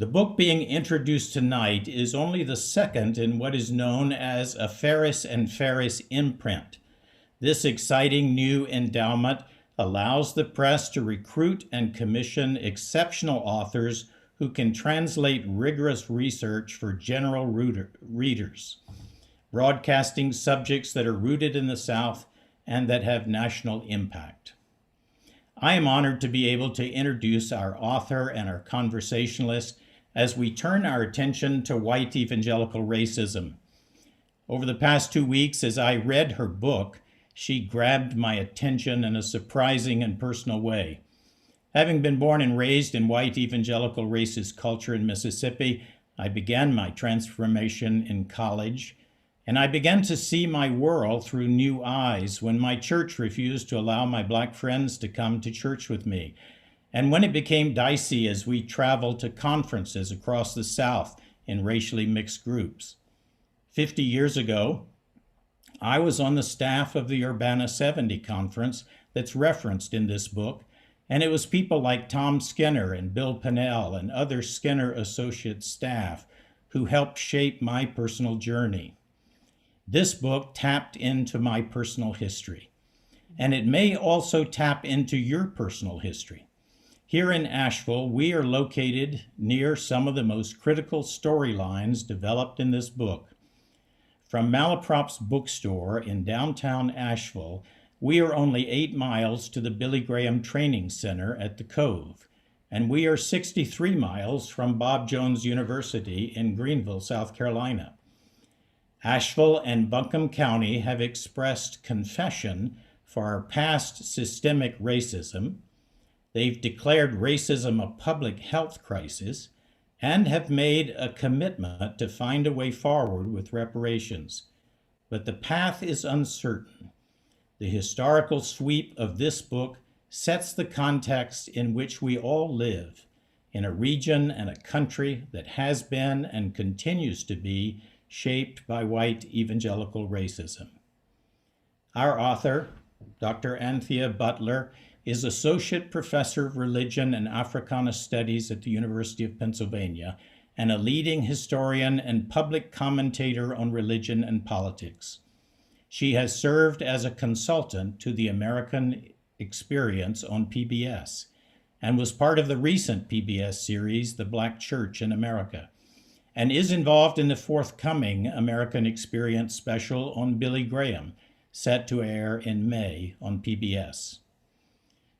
The book being introduced tonight is only the second in what is known as a Ferris and Ferris imprint. This exciting new endowment allows the press to recruit and commission exceptional authors who can translate rigorous research for general readers, broadcasting subjects that are rooted in the South and that have national impact. I am honored to be able to introduce our author and our conversationalist as we turn our attention to white evangelical racism. Over the past 2 weeks, as I read her book, she grabbed my attention in a surprising and personal way. Having been born and raised in white evangelical racist culture in Mississippi, I began my transformation in college, and I began to see my world through new eyes when my church refused to allow my Black friends to come to church with me, and when it became dicey as we traveled to conferences across the South in racially mixed groups. 50 years ago, I was on the staff of the Urbana 70 conference that's referenced in this book, and it was people like Tom Skinner and Bill Pinnell and other Skinner Associates staff who helped shape my personal journey. This book tapped into my personal history, and it may also tap into your personal history. Here in Asheville, we are located near some of the most critical storylines developed in this book. From Malaprop's bookstore in downtown Asheville, we are only 8 miles to the Billy Graham Training Center at the Cove, and we are 63 miles from Bob Jones University in Greenville, South Carolina. Asheville and Buncombe County have expressed confession for our past systemic racism. They've declared racism a public health crisis and have made a commitment to find a way forward with reparations. But the path is uncertain. The historical sweep of this book sets the context in which we all live, in a region and a country that has been and continues to be shaped by white evangelical racism. Our author, Dr. Anthea Butler, is Associate Professor of Religion and Africana Studies at the University of Pennsylvania and a leading historian and public commentator on religion and politics. She has served as a consultant to the American Experience on PBS and was part of the recent PBS series, The Black Church in America, and is involved in the forthcoming American Experience special on Billy Graham, set to air in May on PBS.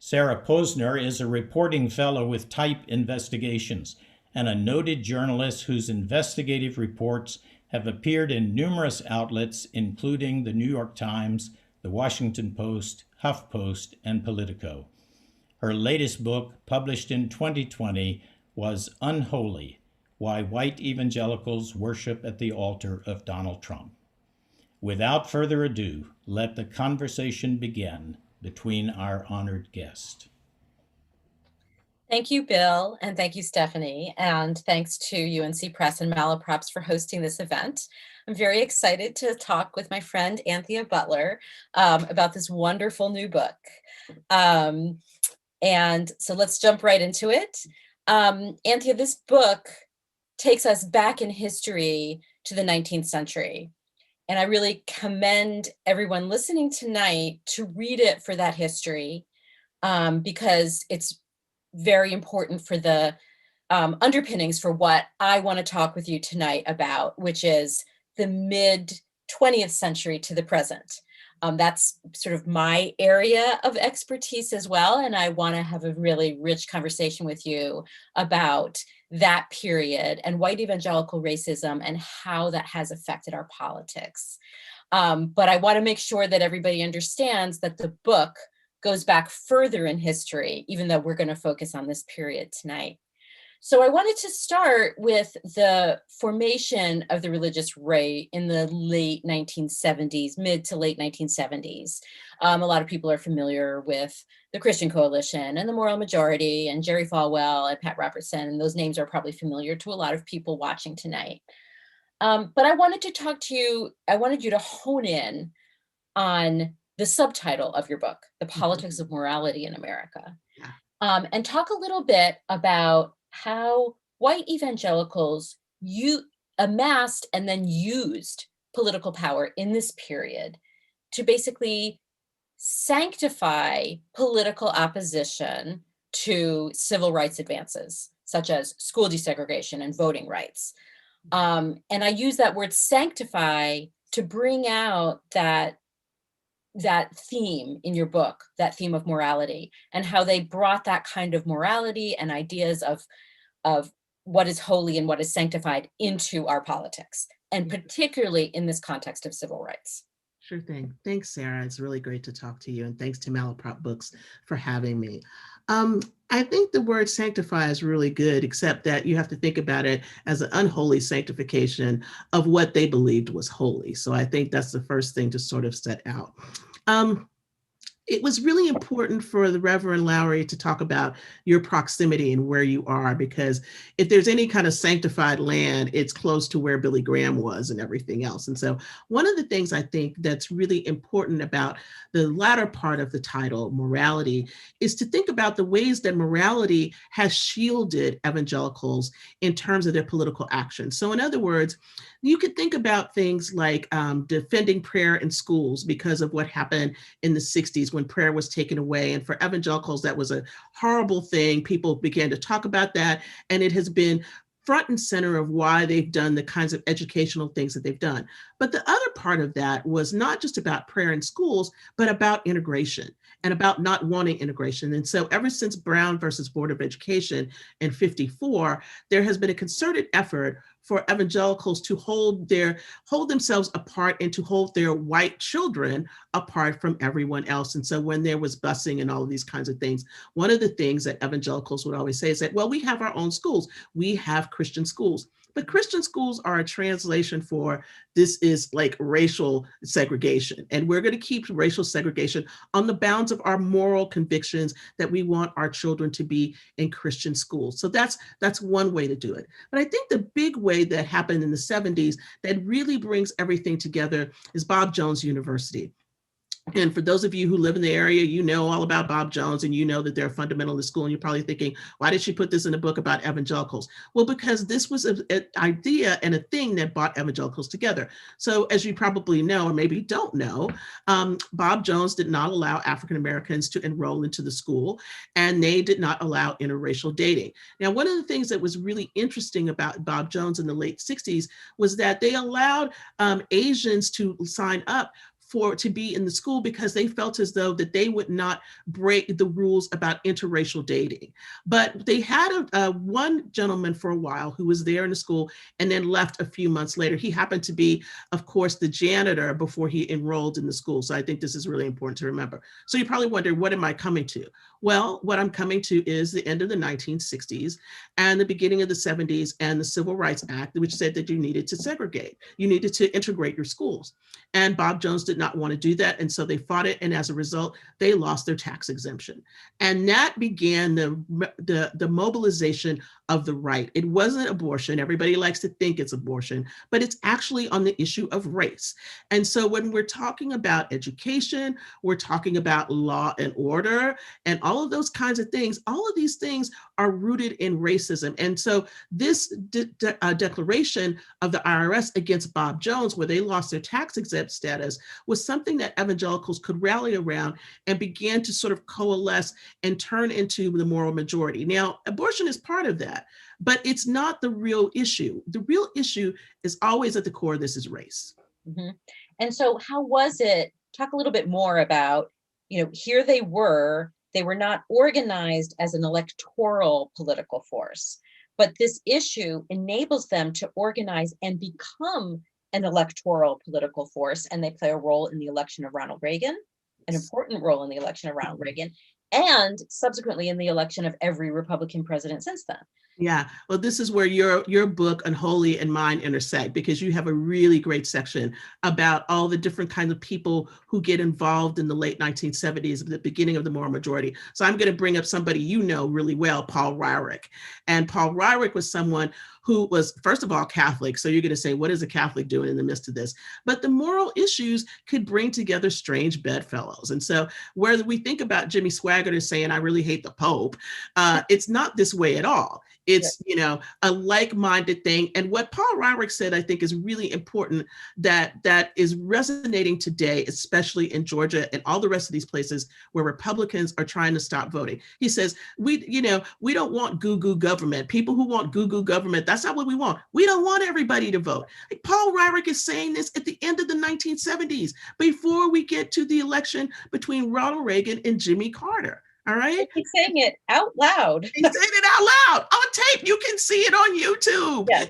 Sarah Posner is a reporting fellow with Type Investigations and a noted journalist whose investigative reports have appeared in numerous outlets, including the New York Times, the Washington Post, HuffPost, and Politico. Her latest book, published in 2020, was Unholy: Why White Evangelicals Worship at the Altar of Donald Trump. Without further ado, let the conversation begin between our honored guest. Thank you, Bill, and thank you, Stephanie, and thanks to UNC Press and Malaprops for hosting this event. I'm very excited to talk with my friend Anthea Butler about this wonderful new book. And so let's jump right into it. Anthea, this book takes us back in history to the 19th century. And I really commend everyone listening tonight to read it for that history, because it's very important for the underpinnings for what I want to talk with you tonight about, which is the mid 20th century to the present. That's sort of my area of expertise as well. And I want to have a really rich conversation with you about that period and white evangelical racism and how that has affected our politics. But I want to make sure that everybody understands that the book goes back further in history, even though we're going to focus on this period tonight. So I wanted to start with the formation of the religious right in the late 1970s, mid to late 1970s. A lot of people are familiar with the Christian Coalition and the Moral Majority and Jerry Falwell and Pat Robertson, and those names are probably familiar to a lot of people watching tonight. But I wanted to talk to you, I wanted you to hone in on the subtitle of your book, The Politics of Morality in America, and talk a little bit about how white evangelicals amassed and then used political power in this period to basically sanctify political opposition to civil rights advances, such as school desegregation and voting rights. And I use that word sanctify to bring out that theme in your book, that theme of morality, and how they brought that kind of morality and ideas of what is holy and what is sanctified into our politics, and particularly in this context of civil rights. Sure thing. Thanks, Sarah. It's really great to talk to you. And thanks to Malaprop Books for having me. I think the word sanctify is really good, except that you have to think about it as an unholy sanctification of what they believed was holy. So I think that's the first thing to sort of set out. It was really important for the Reverend Lowry to talk about your proximity and where you are, because if there's any kind of sanctified land, it's close to where Billy Graham was and everything else. And so one of the things I think that's really important about the latter part of the title, morality, is to think about the ways that morality has shielded evangelicals in terms of their political action. So in other words, you could think about things like defending prayer in schools because of what happened in the 60s when prayer was taken away. And for evangelicals, that was a horrible thing. People began to talk about that, and it has been front and center of why they've done the kinds of educational things that they've done. But the other part of that was not just about prayer in schools, but about integration and about not wanting integration. And so ever since Brown versus Board of Education in '54, there has been a concerted effort for evangelicals to hold themselves apart and to hold their white children apart from everyone else. And so when there was busing and all of these kinds of things, one of the things that evangelicals would always say is that, well, we have our own schools. We have Christian schools. But Christian schools are a translation for this is like racial segregation. And we're going to keep racial segregation on the bounds of our moral convictions that we want our children to be in Christian schools. So that's one way to do it. But I think the big way that happened in the 70s that really brings everything together is Bob Jones University. And for those of you who live in the area, you know all about Bob Jones, and you know that they're a fundamentalist school, and you're probably thinking, why did she put this in a book about evangelicals? Well, because this was an idea and a thing that brought evangelicals together. So as you probably know, or maybe don't know, Bob Jones did not allow African Americans to enroll into the school, and they did not allow interracial dating. Now, one of the things that was really interesting about Bob Jones in the late 60s was that they allowed Asians to sign up to be in the school because they felt as though that they would not break the rules about interracial dating. But they had one gentleman for a while who was there in the school and then left a few months later. He happened to be, of course, the janitor before he enrolled in the school. So I think this is really important to remember. So you probably wonder, what am I coming to? Well, what I'm coming to is the end of the 1960s and the beginning of the 70s and the Civil Rights Act, which said that you needed to segregate. You needed to integrate your schools. And Bob Jones did not want to do that. And so they fought it. And as a result, they lost their tax exemption. And that began the mobilization of the right. It wasn't abortion. Everybody likes to think it's abortion, but it's actually on the issue of race. And so when we're talking about education, we're talking about law and order and all of those kinds of things, all of these things are rooted in racism. And so this declaration of the IRS against Bob Jones, where they lost their tax exempt status, was something that evangelicals could rally around and began to sort of coalesce and turn into the moral majority. Now, abortion is part of that, but it's not the real issue. The real issue is always at the core of this is race. Mm-hmm. And so how was it, talk a little bit more about, here they were not organized as an electoral political force, but this issue enables them to organize and become an electoral political force, and they play a role in the election of Ronald Reagan, an important role in the election of Ronald Reagan, and subsequently in the election of every Republican president since then. Yeah, well, this is where your book Unholy and mine intersect, because you have a really great section about all the different kinds of people who get involved in the late 1970s, the beginning of the moral majority. So I'm going to bring up somebody you know really well, Paul Weyrich. And Paul Weyrich was someone who was, first of all, Catholic. So you're going to say, what is a Catholic doing in the midst of this? But the moral issues could bring together strange bedfellows. And so where we think about Jimmy Swaggart as saying, I really hate the Pope, it's not this way at all. It's, you know, a like-minded thing. And what Paul Ryrick said, I think, is really important, that is resonating today, especially in Georgia and all the rest of these places where Republicans are trying to stop voting. He says, we don't want goo-goo government. People who want goo-goo government, that's not what we want. We don't want everybody to vote. Like, Paul Ryrick is saying this at the end of the 1970s, before we get to the election between Ronald Reagan and Jimmy Carter. All right. He's saying it out loud. He's saying it out loud on tape. You can see it on YouTube. Yes.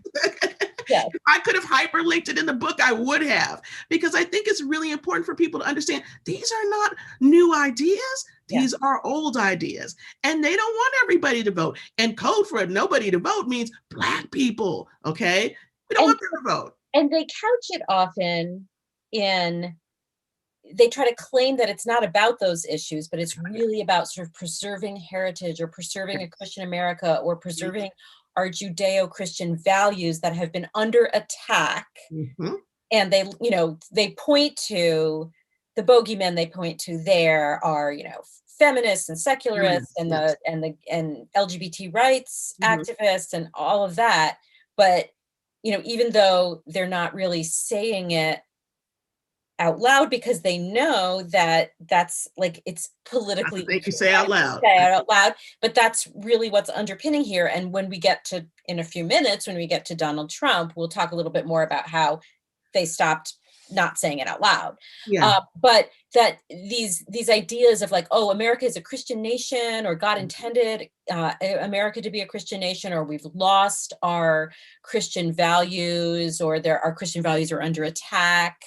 Yes. If I could have hyperlinked it in the book, I would have, because I think it's really important for people to understand these are not new ideas. These are old ideas, and they don't want everybody to vote. And code for nobody to vote means Black people. Okay. We don't want them to vote. And they couch it often in, they try to claim that it's not about those issues, but it's really about sort of preserving heritage, or preserving a Christian America, or preserving our Judeo-Christian values that have been under attack. And they, you know, they point to the bogeymen they point to there are, you know, feminists and secularists and LGBT rights activists and all of that. But, you know, even though they're not really saying it out loud, because they know that that's like, it's politically, they can say out loud. But that's really what's underpinning here. And when we get to, in a few minutes, when we get to Donald Trump, we'll talk a little bit more about how they stopped not saying it out loud. But that these ideas of like, oh, America is a Christian nation, or God intended America to be a Christian nation, or we've lost our Christian values, or our Christian values are under attack.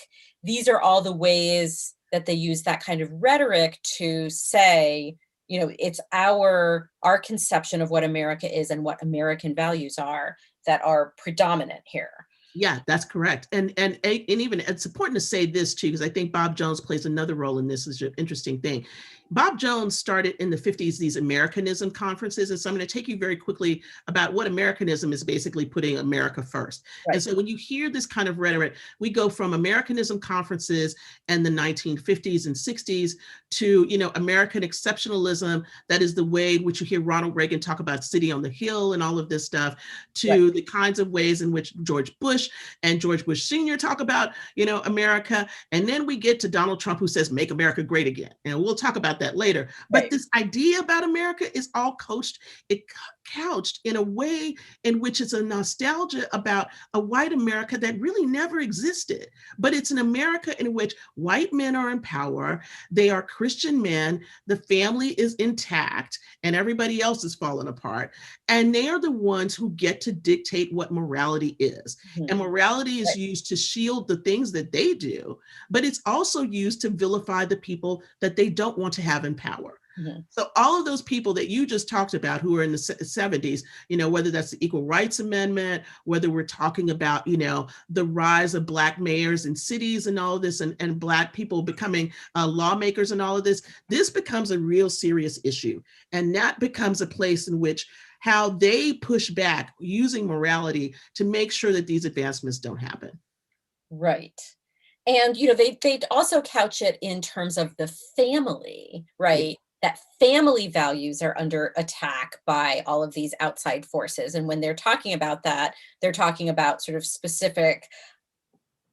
These are all the ways that they use that kind of rhetoric to say, you know, it's our conception of what America is and what American values are that are predominant here. Yeah, that's correct. And even it's important to say this too, because I think Bob Jones plays another role in this. Is an interesting thing. Bob Jones started in the 50s these Americanism conferences. And so I'm going to take you very quickly about what Americanism is, basically putting America first. And so when you hear this kind of rhetoric, we go from Americanism conferences in the 1950s and 60s to, you know, American exceptionalism. That is the way in which you hear Ronald Reagan talk about City on the Hill and all of this stuff, to the kinds of ways in which George Bush and George Bush Sr. talk about, you know, America. And then we get to Donald Trump, who says, make America great again. And we'll talk about that later. But this idea about America is all couched in a way in which it's a nostalgia about a white America that really never existed. But it's an America in which white men are in power, they are Christian men, the family is intact, and everybody else is falling apart. And they are the ones who get to dictate what morality is. And morality is used to shield the things that they do, but it's also used to vilify the people that they don't want to have in power. So all of those people that you just talked about who are in the 70s, you know, whether that's the Equal Rights Amendment, whether we're talking about, you know, the rise of Black mayors in cities and all of this, and Black people becoming lawmakers and all of this, this becomes a real serious issue. And that becomes a place in which how they push back using morality to make sure that these advancements don't happen. Right. And, you know, they also couch it in terms of the family, right? That family values are under attack by all of these outside forces. And when they're talking about that, they're talking about sort of specific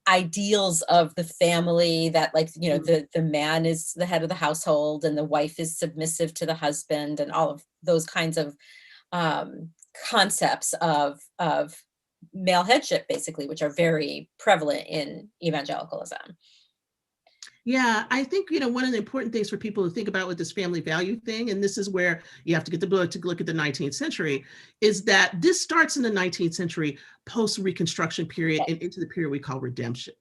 ideals of the family that, like, you know, the man is the head of the household and the wife is submissive to the husband, and all of those kinds of concepts of male headship, basically, which are very prevalent in evangelicalism. Yeah, I think, you know, one of the important things for people to think about with this family value thing, and this is where you have to get the book to look at the 19th century, is that this starts in the 19th century post-Reconstruction period and into the period we call redemption.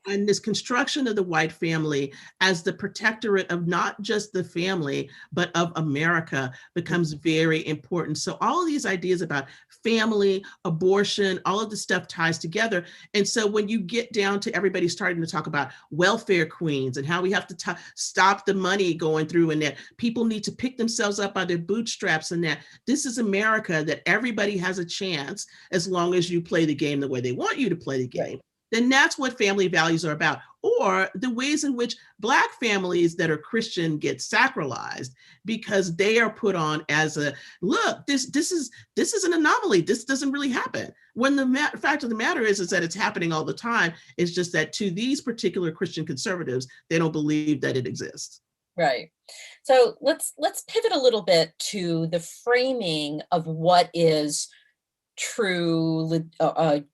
And this construction of the white family as the protectorate of not just the family, but of America becomes very important. So all of these ideas about family, abortion, all of the stuff ties together. And so when you get down to everybody starting to talk about welfare queens and how we have to stop the money going through, and that people need to pick themselves up by their bootstraps, and that this is America, that everybody has a chance as long as you play the game the way they want you to play the game, then that's what family values are about. or the ways in which Black families that are Christian get sacralized because they are put on as a, look, this is an anomaly. This doesn't really happen. When the fact of the matter is that it's happening all the time. It's just that to these particular Christian conservatives, they don't believe that it exists. Right. So let's pivot a little bit to the framing of what is true,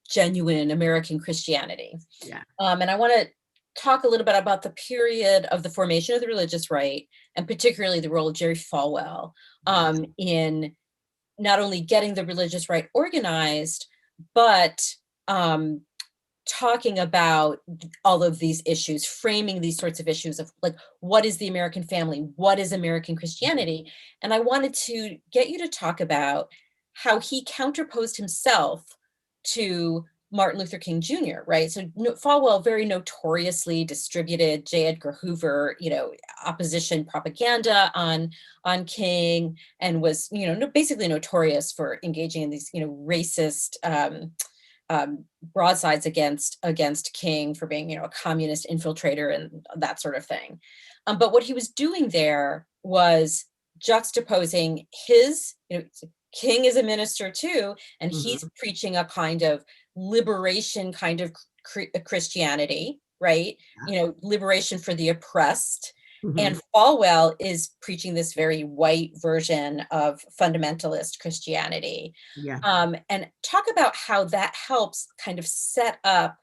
genuine American Christianity. Yeah. And I want to talk a little bit about the period of the formation of the religious right, and particularly the role of Jerry Falwell in not only getting the religious right organized, but talking about all of these issues, framing these sorts of issues of like, what is the American family? What is American Christianity? And I wanted to get you to talk about how he counterposed himself to Martin Luther King Jr., right? So Falwell very notoriously distributed J. Edgar Hoover, opposition propaganda on King, and was, basically notorious for engaging in these, racist broadsides against King for being, a communist infiltrator and that sort of thing. But what he was doing there was juxtaposing his, King is a minister too, and he's preaching a kind of liberation kind of Christianity, right? Liberation for the oppressed. And Falwell is preaching this very white version of fundamentalist Christianity. Yeah. And talk about how that helps kind of set up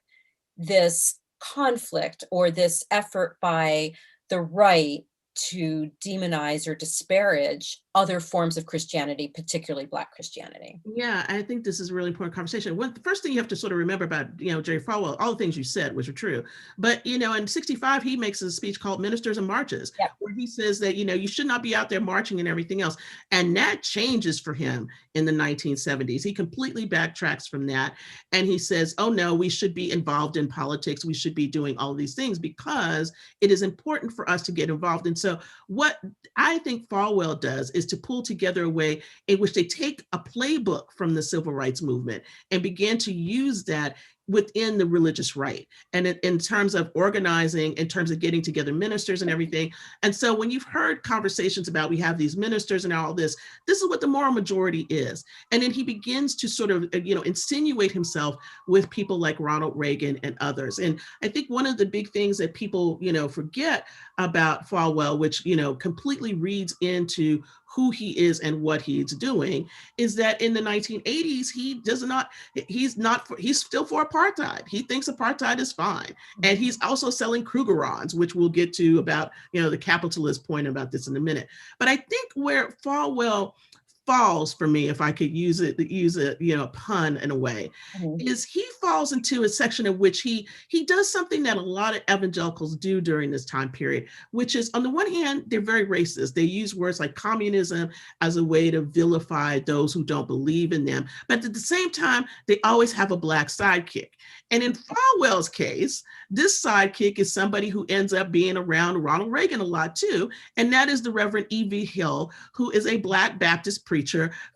this conflict or this effort by the right to demonize or disparage other forms of Christianity, particularly Black Christianity. Yeah, I think this is a really important conversation. The first thing you have to sort of remember about, Jerry Falwell, all the things you said, which are true. But, in 65, he makes a speech called Ministers and Marches, where he says that, you should not be out there marching and everything else. And that changes for him in the 1970s. He completely backtracks from that. And he says, oh, no, we should be involved in politics. We should be doing all of these things because it is important for us to get involved. And so what I think Falwell does is to pull together a way in which they take a playbook from the civil rights movement and begin to use that within the religious right. And in terms of organizing, in terms of getting together ministers and everything. And so when you've heard conversations about we have these ministers and all this is what the moral majority is. And then he begins to sort of, insinuate himself with people like Ronald Reagan and others. And I think one of the big things that people, forget about Falwell, which, completely reads into who he is and what he's doing, is that in the 1980s, he's still for apartheid. He thinks apartheid is fine. And he's also selling Krugerrands, which we'll get to about, the capitalist point about this in a minute. But I think where Falwell falls for me, if I could use a pun in a way, is he falls into a section in which he does something that a lot of evangelicals do during this time period, which is, on the one hand, they're very racist. They use words like communism as a way to vilify those who don't believe in them. But at the same time, they always have a Black sidekick. And in Falwell's case, this sidekick is somebody who ends up being around Ronald Reagan a lot too. And that is the Reverend E.V. Hill, who is a Black Baptist preacher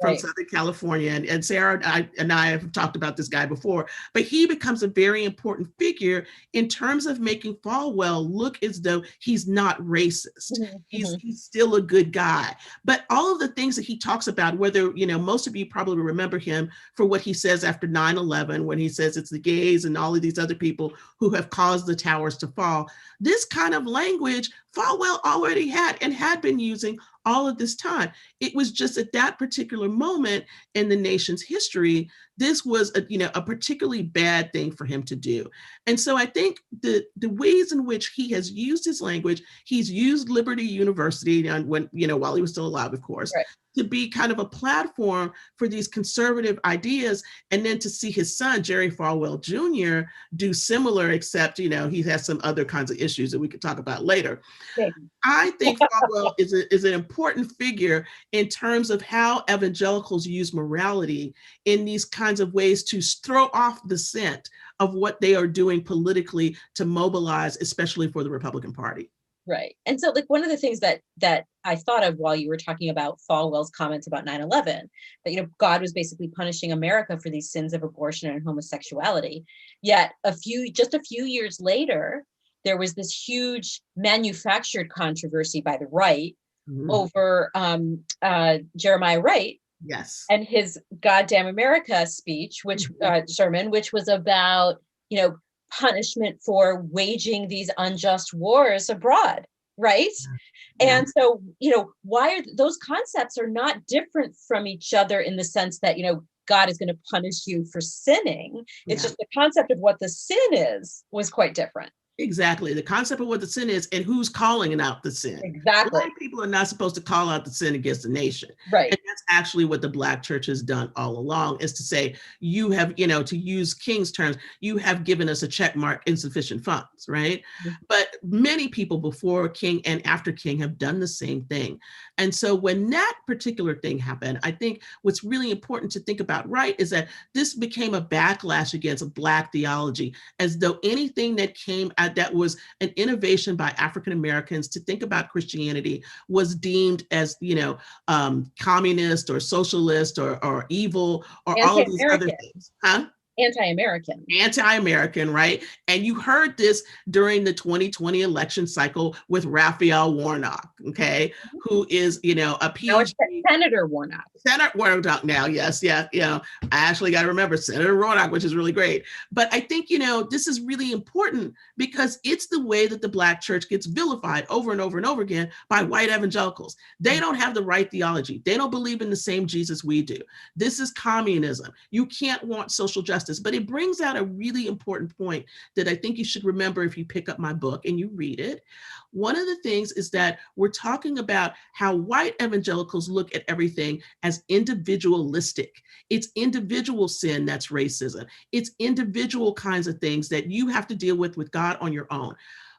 from Southern California. And Sarah and I have talked about this guy before, but he becomes a very important figure in terms of making Falwell look as though he's not racist. He's still a good guy. But all of the things that he talks about, whether, most of you probably remember him for what he says after 9/11, when he says it's the gays and all of these other people who have caused the towers to fall. This kind of language Falwell already had and had been using all of this time. It was just at that particular moment in the nation's history, this was a particularly bad thing for him to do. And so I think the ways in which he has used his language, he's used Liberty University while he was still alive, of course, to be kind of a platform for these conservative ideas. And then to see his son, Jerry Falwell Jr., do similar, except, he has some other kinds of issues that we could talk about later. I think Falwell is an important figure in terms of how evangelicals use morality in these kinds of ways to throw off the scent of what they are doing politically to mobilize, especially for the Republican Party. Right. And so one of the things that I thought of while you were talking about Falwell's comments about 9/11, that, God was basically punishing America for these sins of abortion and homosexuality. Yet just a few years later, there was this huge manufactured controversy by the right over Jeremiah Wright. Yes. And his Goddamn America speech, which sermon, which was about, punishment for waging these unjust wars abroad, right? Yeah. And so, why are those concepts are not different from each other in the sense that, God is going to punish you for sinning. It's just the concept of what the sin was quite different. Exactly. The concept of what the sin is and who's calling out the sin. Exactly. Black people are not supposed to call out the sin against the nation. Right. And that's actually what the Black church has done all along, is to say, you have, to use King's terms, you have given us a check mark, insufficient funds, right? But many people before King and after King have done the same thing. And so when that particular thing happened, I think what's really important to think about, right, is that this became a backlash against Black theology, as though anything that came out that was an innovation by African Americans to think about Christianity was deemed as, communist or socialist or evil or all of these other things. Anti-American, right? And you heard this during the 2020 election cycle with Raphael Warnock, okay, who is, a PhD. Senator Warnock. Senator Warnock now, yes, yeah. I actually got to remember Senator Warnock, which is really great. But I think, this is really important because it's the way that the Black church gets vilified over and over and over again by white evangelicals. They don't have the right theology. They don't believe in the same Jesus we do. This is communism. You can't want social justice. But it brings out a really important point that I think you should remember if you pick up my book and you read it. One of the things is that we're talking about how white evangelicals look at everything as individualistic. It's individual sin that's racism. It's individual kinds of things that you have to deal with God on your own.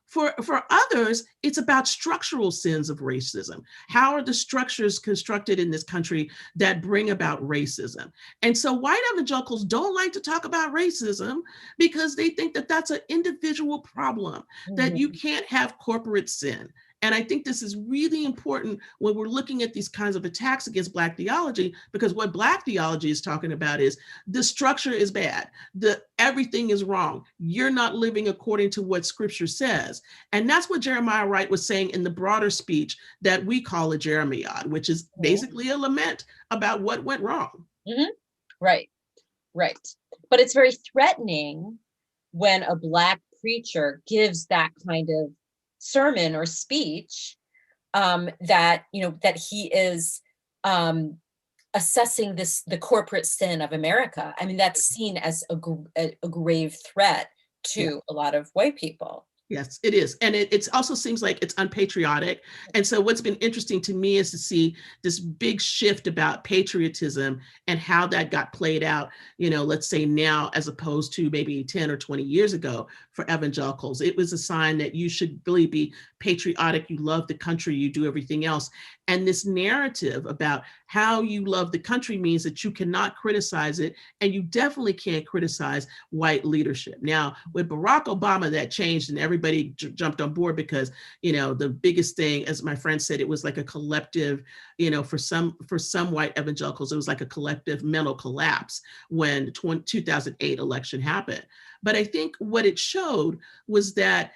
For others, it's about structural sins of racism. How are the structures constructed in this country that bring about racism? And so white evangelicals don't like to talk about racism because they think that that's an individual problem, that you can't have corporate sin. And I think this is really important when we're looking at these kinds of attacks against Black theology, because what Black theology is talking about is the structure is bad, everything is wrong. You're not living according to what Scripture says. And that's what Jeremiah Wright was saying in the broader speech that we call a Jeremiad, which is basically a lament about what went wrong. Right. But it's very threatening when a Black preacher gives that kind of sermon or speech, that he is assessing the corporate sin of America. I mean, that's seen as a grave threat to a lot of white people. Yes, it is. And it also seems like it's unpatriotic. And so what's been interesting to me is to see this big shift about patriotism and how that got played out, let's say now, as opposed to maybe 10 or 20 years ago for evangelicals. It was a sign that you should really be patriotic. You love the country, you do everything else. And this narrative about how you love the country means that you cannot criticize it. And you definitely can't criticize white leadership. Now, with Barack Obama, that changed and everybody jumped on board because, the biggest thing, as my friend said, it was like a collective, for some white evangelicals, it was like a collective mental collapse when the 2008 election happened. But I think what it showed was that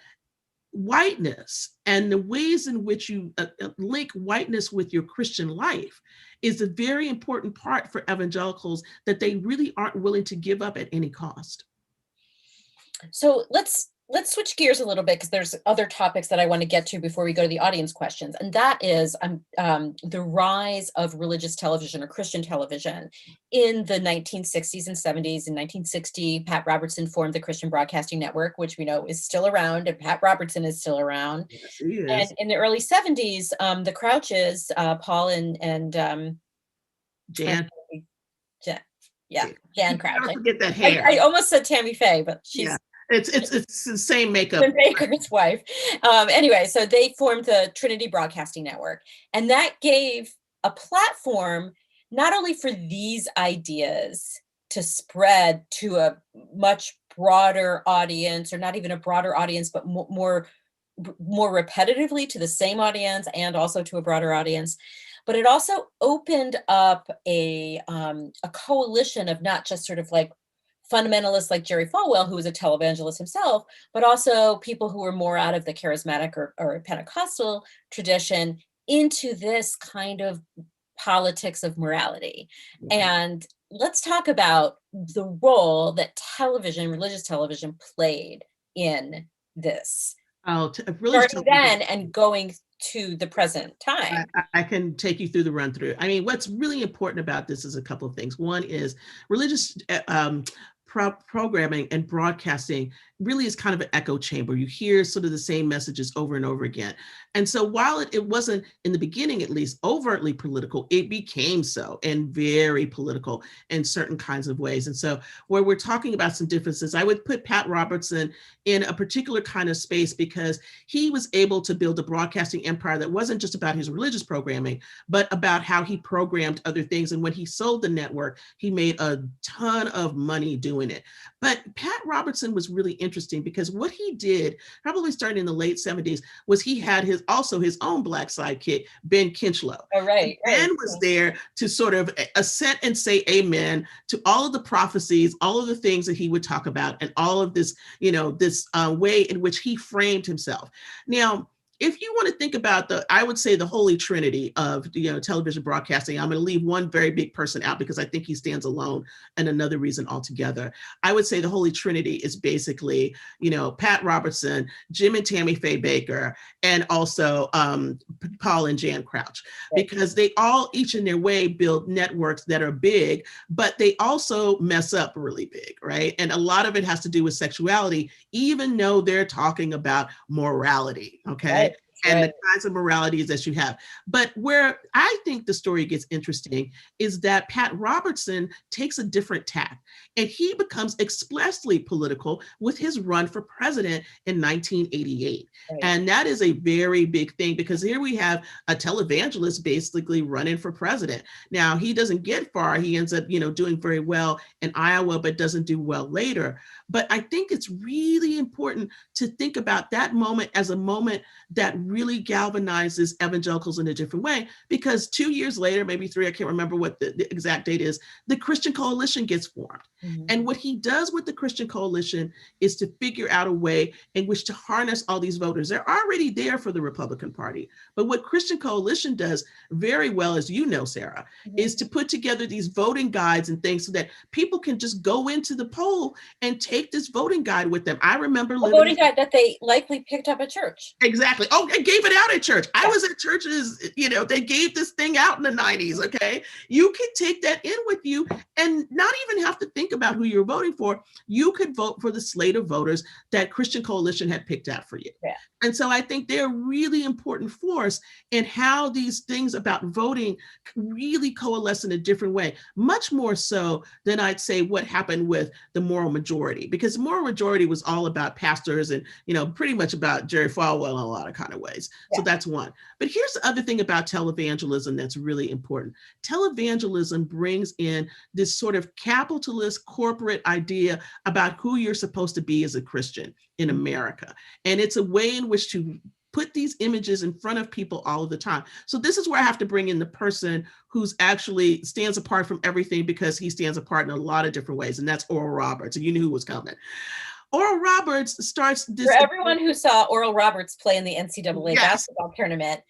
whiteness and the ways in which you link whiteness with your Christian life is a very important part for evangelicals that they really aren't willing to give up at any cost. So let's switch gears a little bit, because there's other topics that I want to get to before we go to the audience questions. And that is the rise of religious television or Christian television in the 1960s and 70s. In 1960, Pat Robertson formed the Christian Broadcasting Network, which we know is still around, and Pat Robertson is still around. Yes, he is. And in the early 70s, the Crouches, Paul and Jan. Jan Crouch. Never forget that hair. I almost said Tammy Faye, but she's... Yeah. It's the same makeup. The Baker's wife. Anyway, so they formed the Trinity Broadcasting Network, and that gave a platform not only for these ideas to spread to a much broader audience, or not even a broader audience, but more repetitively to the same audience and also to a broader audience. But it also opened up a coalition of not just sort of like fundamentalists like Jerry Falwell, who was a televangelist himself, but also people who were more out of the charismatic or Pentecostal tradition into this kind of politics of morality. And let's talk about the role that television, religious television, played in this. Starting then and going to the present time. I can take you through the run through. I mean, what's really important about this is a couple of things. One is religious programming and broadcasting really is kind of an echo chamber. You hear sort of the same messages over and over again. And so while it wasn't, in the beginning at least, overtly political, it became so, and very political in certain kinds of ways. And so where we're talking about some differences, I would put Pat Robertson in a particular kind of space because he was able to build a broadcasting empire that wasn't just about his religious programming, but about how he programmed other things. And when he sold the network, he made a ton of money doing it. But Pat Robertson was really interesting because what he did, probably starting in the late 70s, was he had his own Black sidekick, Ben Kinchlow. Oh, right. Ben was there to sort of assent and say amen to all of the prophecies, all of the things that he would talk about, and all of this, this way in which he framed himself. Now, if you want to think about I would say the holy trinity of television broadcasting, I'm going to leave one very big person out because I think he stands alone, and another reason altogether. I would say the holy trinity is basically, Pat Robertson, Jim and Tammy Faye Baker, and also Paul and Jan Crouch, because they all, each in their way, build networks that are big, but they also mess up really big, right? And a lot of it has to do with sexuality, even though they're talking about morality, okay? Right. And the kinds of moralities that you have. But where I think the story gets interesting is that Pat Robertson takes a different tack, and he becomes expressly political with his run for president in 1988. Right. And that is a very big thing because here we have a televangelist basically running for president. Now, he doesn't get far. He ends up, doing very well in Iowa, but doesn't do well later. But I think it's really important to think about that moment as a moment that really galvanizes evangelicals in a different way, because 2 years later, maybe 3, I can't remember what the exact date is, the Christian Coalition gets formed. Mm-hmm. And what he does with the Christian Coalition is to figure out a way in which to harness all these voters. They're already there for the Republican Party. But what Christian Coalition does very well, as you know, Sarah, mm-hmm. is to put together these voting guides and things so that people can just go into the poll and take this voting guide with them. I remember a voting guide that they likely picked up at church. Exactly. Oh, they gave it out at church. I was at churches, they gave this thing out in the 90s, okay? You could take that in with you and not even have to think about who you're voting for. You could vote for the slate of voters that Christian Coalition had picked out for you. Yeah. And so I think they're a really important force in how these things about voting really coalesce in a different way, much more so than I'd say what happened with the moral majority, because the moral majority was all about pastors and, pretty much about Jerry Falwell in a lot of kind of ways. Yeah. So that's one. But here's the other thing about televangelism that's really important. Televangelism brings in this sort of capitalist corporate idea about who you're supposed to be as a Christian in America. And it's a way in which to put these images in front of people all of the time. So this is where I have to bring in the person who's actually stands apart from everything, because he stands apart in a lot of different ways. And that's Oral Roberts. And you knew who was coming. Oral Roberts starts this. For everyone who saw Oral Roberts play in the NCAA basketball tournament,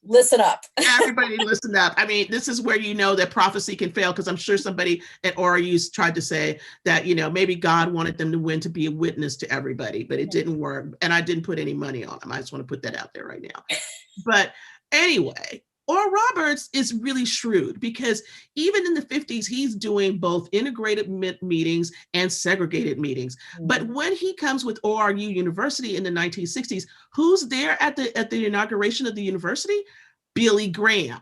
listen up. Everybody listen up. I mean, this is where you know that prophecy can fail, because I'm sure somebody at ORU tried to say that, maybe God wanted them to win to be a witness to everybody, but it didn't work. And I didn't put any money on them. I just want to put that out there right now. But anyway, Oral Roberts is really shrewd, because even in the 50s, he's doing both integrated meetings and segregated meetings. Mm-hmm. But when he comes with ORU University in the 1960s, who's there at the inauguration of the university? Billy Graham.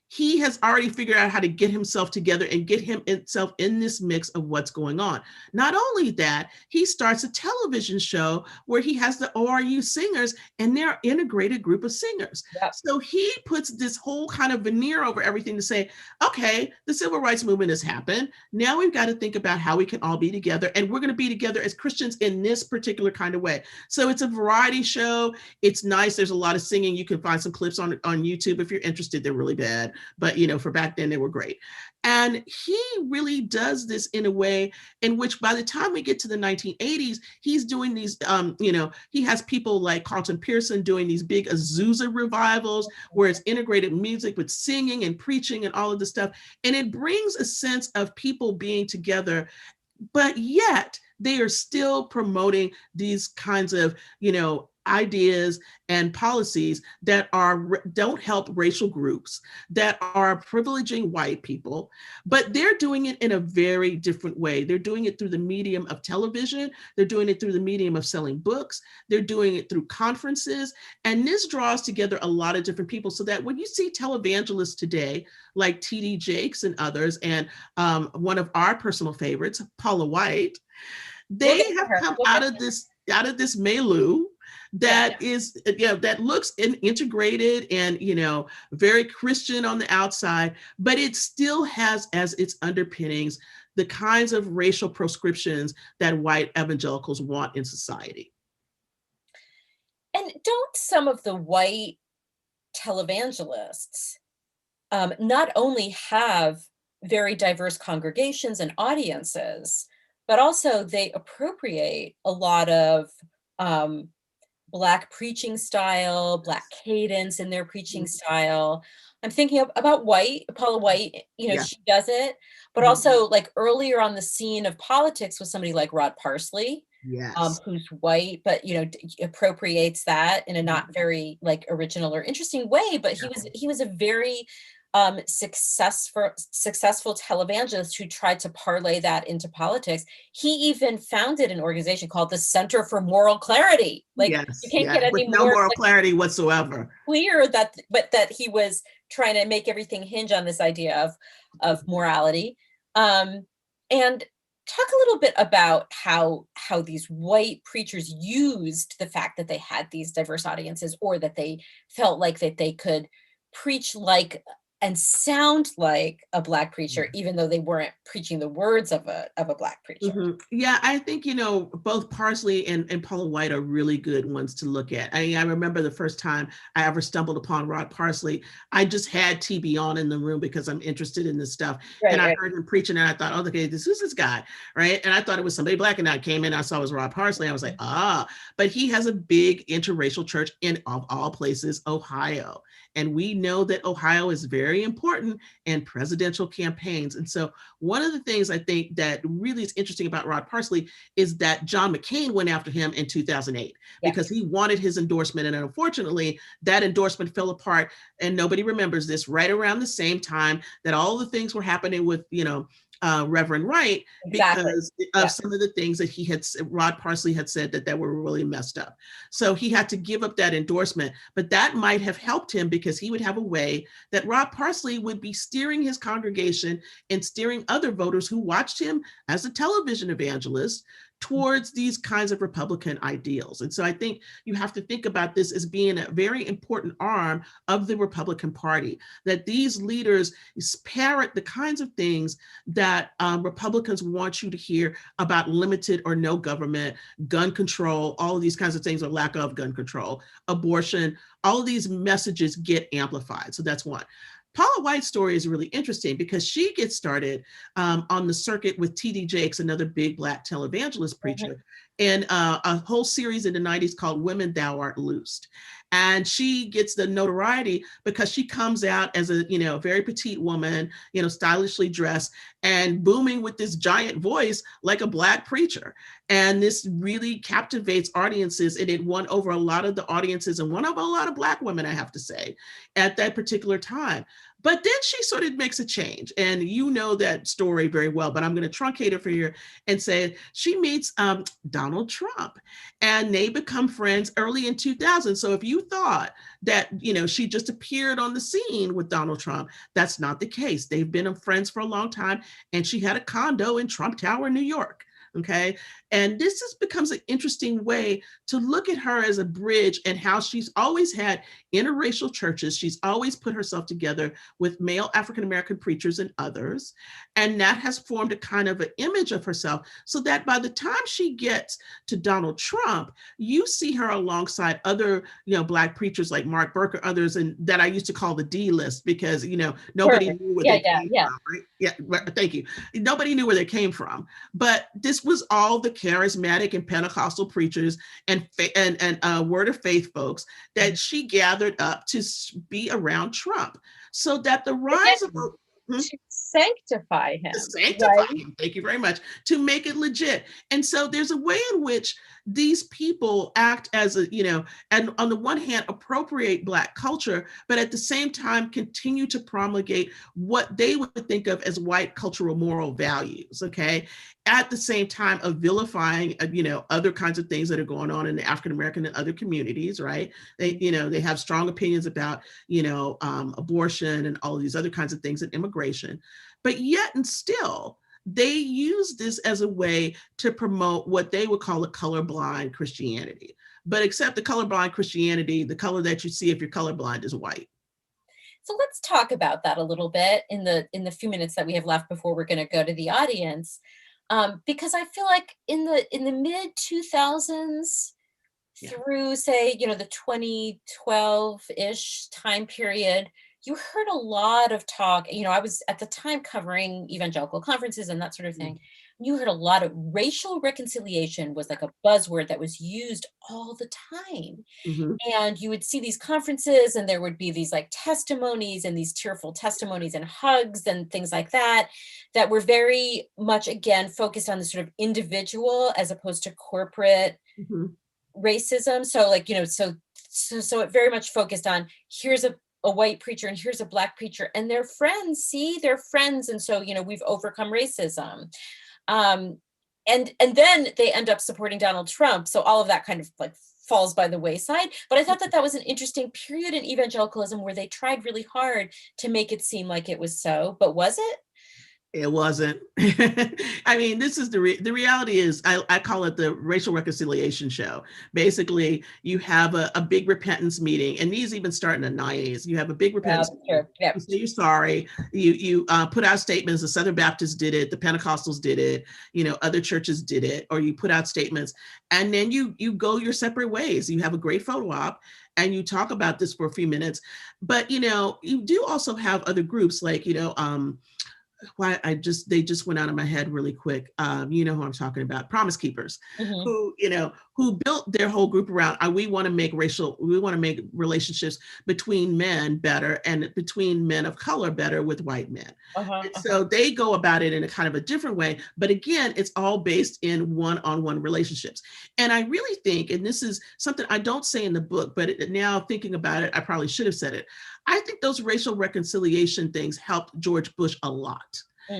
He has already figured out how to get himself together and get himself in this mix of what's going on. Not only that, he starts a television show where he has the ORU singers, and they're an integrated group of singers. Yep. So he puts this whole kind of veneer over everything to say, okay, the civil rights movement has happened. Now we've got to think about how we can all be together, and we're going to be together as Christians in this particular kind of way. So it's a variety show. It's nice. There's a lot of singing. You can find some clips on YouTube if you're interested. They're really bad. but for back then they were great. And he really does this in a way in which by the time we get to the 1980s, he's doing these, he has people like Carlton Pearson doing these big Azusa revivals where it's integrated music with singing and preaching and all of this stuff. And it brings a sense of people being together, but yet they are still promoting these kinds of, ideas and policies that don't help racial groups, that are privileging white people, but they're doing it in a very different way. They're doing it through the medium of television. They're doing it through the medium of selling books. They're doing it through conferences. And this draws together a lot of different people so that when you see televangelists today, like T.D. Jakes and others, and one of our personal favorites, Paula White, they have come out of this milieu that is, that looks integrated and, very Christian on the outside, but it still has as its underpinnings the kinds of racial proscriptions that white evangelicals want in society. And don't some of the white televangelists not only have very diverse congregations and audiences, but also they appropriate a lot of Black preaching style, Black cadence in their preaching style. I'm thinking about Paula White, she does it, but also like earlier on the scene of politics was somebody like Rod Parsley, who's white, but, appropriates that in a not very like original or interesting way, but he was a very successful televangelist who tried to parlay that into politics. He even founded an organization called the Center for Moral Clarity. Like you can't get any with no moral clarity whatsoever. Clear that he was trying to make everything hinge on this idea of morality. And talk a little bit about how these white preachers used the fact that they had these diverse audiences, or that they felt like that they could preach like and sound like a Black preacher, even though they weren't preaching the words of a Black preacher. Yeah, I think, both Parsley and Paula White are really good ones to look at. I remember the first time I ever stumbled upon Rod Parsley, I just had TB on in the room because I'm interested in this stuff. I heard him preaching and I thought, oh, okay, this is this guy, right? And I thought it was somebody Black, and I came in, I saw it was Rod Parsley. I was like, but he has a big interracial church in, of all places, Ohio. And we know that Ohio is very important in presidential campaigns. And so one of the things I think that really is interesting about Rod Parsley is that John McCain went after him in 2008 because he wanted his endorsement. And unfortunately, that endorsement fell apart. And nobody remembers this, right around the same time that all the things were happening with, Reverend Wright, because of some of the things that Rod Parsley had said that were really messed up. So he had to give up that endorsement, but that might have helped him because he would have a way that Rod Parsley would be steering his congregation and steering other voters who watched him as a television evangelist towards these kinds of Republican ideals. And so I think you have to think about this as being a very important arm of the Republican Party, that these leaders parrot the kinds of things that Republicans want you to hear about limited or no government, gun control, all of these kinds of things, or lack of gun control, abortion, all of these messages get amplified. So that's one. Paula White's story is really interesting because she gets started on the circuit with T.D. Jakes, another big Black televangelist preacher, in a whole series in the 90s called Women Thou Art Loosed. And she gets the notoriety because she comes out as a, very petite woman, stylishly dressed and booming with this giant voice like a Black preacher. And this really captivates audiences, and it won over a lot of the audiences and won over a lot of Black women, I have to say, at that particular time. But then she sort of makes a change, and you know that story very well, but I'm going to truncate it for you and say she meets Donald Trump, and they become friends early in 2000. So if you thought that, she just appeared on the scene with Donald Trump, that's not the case. They've been friends for a long time, and she had a condo in Trump Tower, New York. Okay. And this just becomes an interesting way to look at her as a bridge and how she's always had interracial churches. She's always put herself together with male African-American preachers and others. And that has formed a kind of an image of herself so that by the time she gets to Donald Trump, you see her alongside other, Black preachers like Mark Burke or others, and that I used to call the D list because, nobody knew where they came from, right? Yeah, thank you. Nobody knew where they came from. But this was all the charismatic and Pentecostal preachers and Word of Faith folks that she gathered up to be around Trump, so that the rise of to sanctify him. To sanctify him. Thank you very much. To make it legit. And so there's a way in which these people act as and on the one hand, appropriate Black culture, but at the same time, continue to promulgate what they would think of as white cultural moral values. Okay. At the same time of vilifying, other kinds of things that are going on in the African-American and other communities, right? They have strong opinions about, abortion and all of these other kinds of things and immigration, but yet and still, they use this as a way to promote what they would call a colorblind Christianity. But except the colorblind Christianity, the color that you see if you're colorblind is white. So let's talk about that a little bit in the few minutes that we have left before we're going to go to the audience. Because I feel like in the mid 2000s through, say, the 2012-ish time period, you heard a lot of talk. I was at the time covering evangelical conferences and that sort of thing. You heard a lot of racial reconciliation was like a buzzword that was used all the time. And you would see these conferences and there would be these like testimonies and these tearful testimonies and hugs and things like that, that were very much, again, focused on the sort of individual as opposed to corporate racism. So like, so it very much focused on here's a white preacher and here's a Black preacher and they're friends, they're friends. And so, we've overcome racism. And then they end up supporting Donald Trump. So all of that kind of like falls by the wayside. But I thought that was an interesting period in evangelicalism where they tried really hard to make it seem like it was so, but was it? It wasn't. I mean, this is the reality is, I call it the racial reconciliation show. Basically, you have a big repentance meeting, and these even start in the 90s. You have a big repentance meeting. You say you're sorry. You put out statements. The Southern Baptists did it. The Pentecostals did it. Other churches did it. Or you put out statements, and then you go your separate ways. You have a great photo op, and you talk about this for a few minutes. But you do also have other groups like they just went out of my head really quick. You know who I'm talking about, Promise Keepers, who built their whole group around, we want to make relationships between men better and between men of color better with white men. So they go about it in a kind of a different way. But again, it's all based in one-on-one relationships. And I really think, and this is something I don't say in the book, but now thinking about it, I probably should have said it. I think those racial reconciliation things helped George Bush a lot.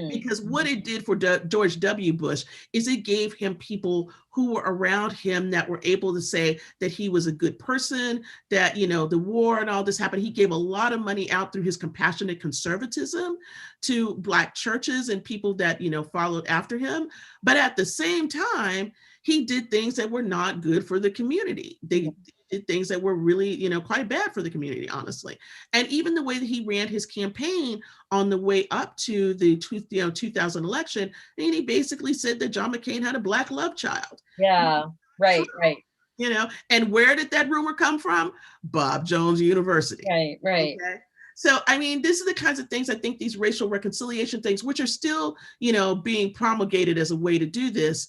Because what it did for George W. Bush is it gave him people who were around him that were able to say that he was a good person, that, the war and all this happened. He gave a lot of money out through his compassionate conservatism to Black churches and people that, followed after him. But at the same time, he did things that were not good for the community. They did things that were really, quite bad for the community, honestly. And even the way that he ran his campaign on the way up to the 2000 election, and he basically said that John McCain had a Black love child. Yeah, right. And where did that rumor come from? Bob Jones University. Right. Okay? So, I mean, these are the kinds of things I think these racial reconciliation things, which are still, being promulgated as a way to do this,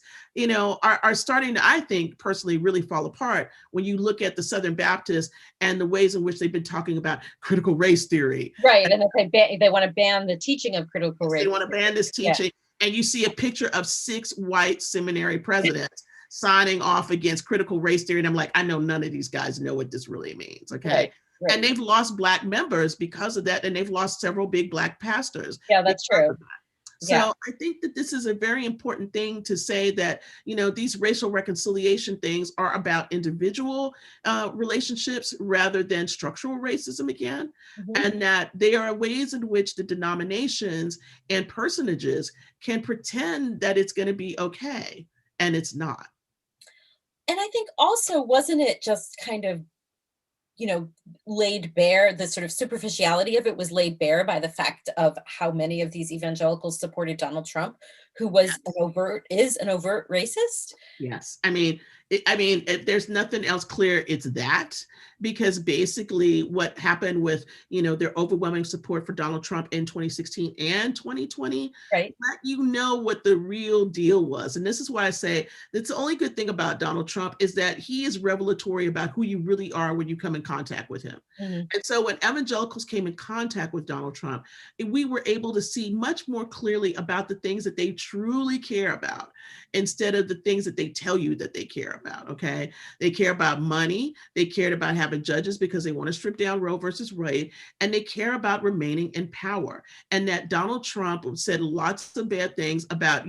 are starting to, I think, personally really fall apart when you look at the Southern Baptists and the ways in which they've been talking about critical race theory. Right. And that they want to ban the teaching of critical race. They want to ban this teaching. And you see a picture of 6 white seminary presidents signing off against critical race theory. And I'm like, I know none of these guys know what this really means. Okay. Right. And they've lost Black members because of that. And they've lost several big Black pastors. Yeah, that's true. So I think that this is a very important thing to say that, these racial reconciliation things are about individual relationships rather than structural racism again. And that they are ways in which the denominations and personages can pretend that it's going to be okay. and it's not. And I think also, wasn't it just kind of, laid bare, the sort of superficiality of it was laid bare by the fact of how many of these evangelicals supported Donald Trump, who was is an overt racist? Yes. There's nothing else clear. It's that, because basically what happened with, their overwhelming support for Donald Trump in 2016 and 2020, Right. let you know what the real deal was. And this is why I say that's the only good thing about Donald Trump, is that he is revelatory about who you really are when you come in contact with him. Mm-hmm. And so when evangelicals came in contact with Donald Trump, we were able to see much more clearly about the things that they truly care about, instead of the things that they tell you that they care about. Okay. They care about money. They cared about having judges because they want to strip down Roe versus Wade, and they care about remaining in power. And that Donald Trump said lots of bad things about,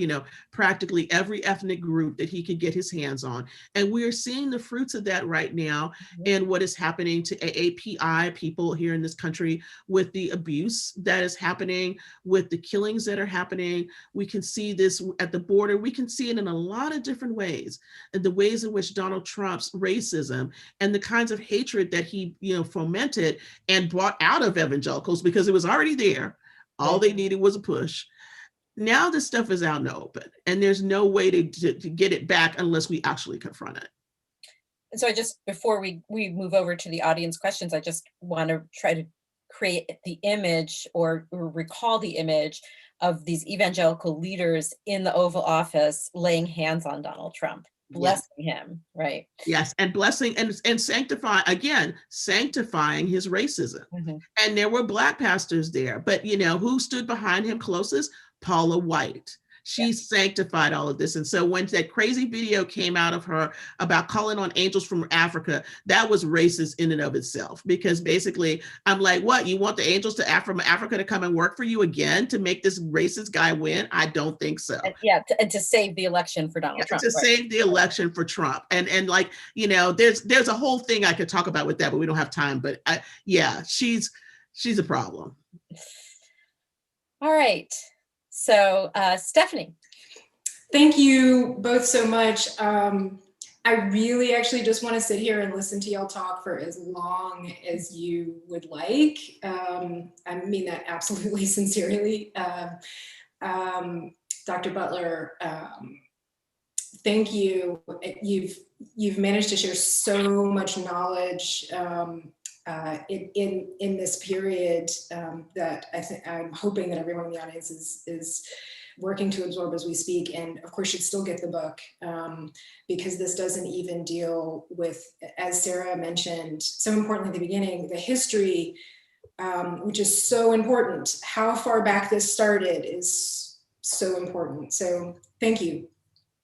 practically every ethnic group that he could get his hands on. And we're seeing the fruits of that right now, and what is happening to AAPI people here in this country, with the abuse that is happening, with the killings that are happening. We can see this at the border. We can see it in a lot of different ways, and the ways in which Donald Trump's racism and the kinds of hatred that he, fomented and brought out of evangelicals, because it was already there. All they needed was a push. Now this stuff is out in the open, and there's no way to get it back unless we actually confront it. And so before we move over to the audience questions, I just want to try to create the image, or recall the image of these evangelical leaders in the Oval Office laying hands on Donald Trump, blessing him, right? Yes, and blessing and sanctifying his racism. Mm-hmm. And there were Black pastors there, but who stood behind him closest? Paula White. She sanctified all of this. And so when that crazy video came out of her about calling on angels from Africa, that was racist in and of itself, because basically I'm like, what, you want the angels from Africa to come and work for you again to make this racist guy win? I don't think so. And to save the election for Donald Trump. To save the election for Trump. And there's a whole thing I could talk about with that, but we don't have time. But she's a problem. All right. So, Stephanie. Thank you both so much. I really actually just want to sit here and listen to y'all talk for as long as you would like. I mean that absolutely sincerely. Dr. Butler, thank you. You've managed to share so much knowledge in this period that I'm hoping that everyone in the audience is working to absorb as we speak, and of course should still get the book, because this doesn't even deal with, as Sarah mentioned so importantly at the beginning, the history, which is so important. How far back this started is so important. So thank you.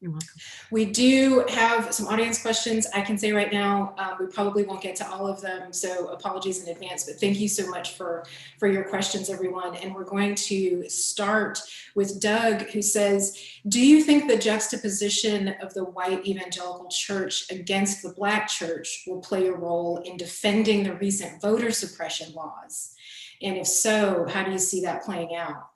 You're welcome. We do have some audience questions. I can say right now, we probably won't get to all of them, so apologies in advance, but thank you so much for your questions, everyone. And we're going to start with Doug, who says, do you think the juxtaposition of the white evangelical church against the Black church will play a role in defending the recent voter suppression laws? And if so, how do you see that playing out?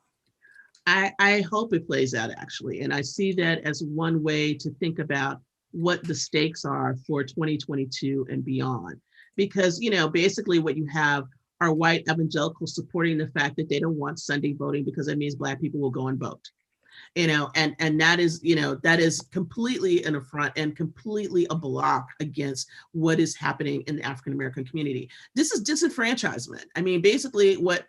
I hope it plays out, actually. And I see that as one way to think about what the stakes are for 2022 and beyond. Because, basically what you have are white evangelicals supporting the fact that they don't want Sunday voting because it means Black people will go and vote. And that is completely an affront and completely a block against what is happening in the African-American community. This is disenfranchisement. I mean, basically what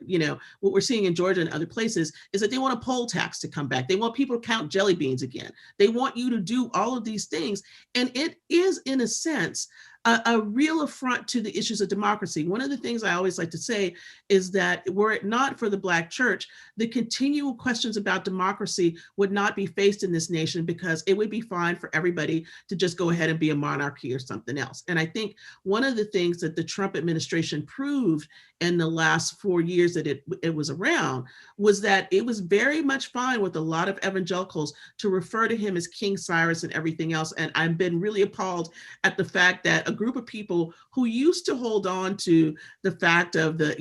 we're seeing in Georgia and other places is that they want a poll tax to come back. They want people to count jelly beans again. They want you to do all of these things. And it is, in a sense, a real affront to the issues of democracy. One of the things I always like to say is that were it not for the Black church, the continual questions about democracy would not be faced in this nation, because it would be fine for everybody to just go ahead and be a monarchy or something else. And I think one of the things that the Trump administration proved in the last 4 years that it was around was that it was very much fine with a lot of evangelicals to refer to him as King Cyrus and everything else. And I've been really appalled at the fact that a group of people who used to hold on to the fact of the,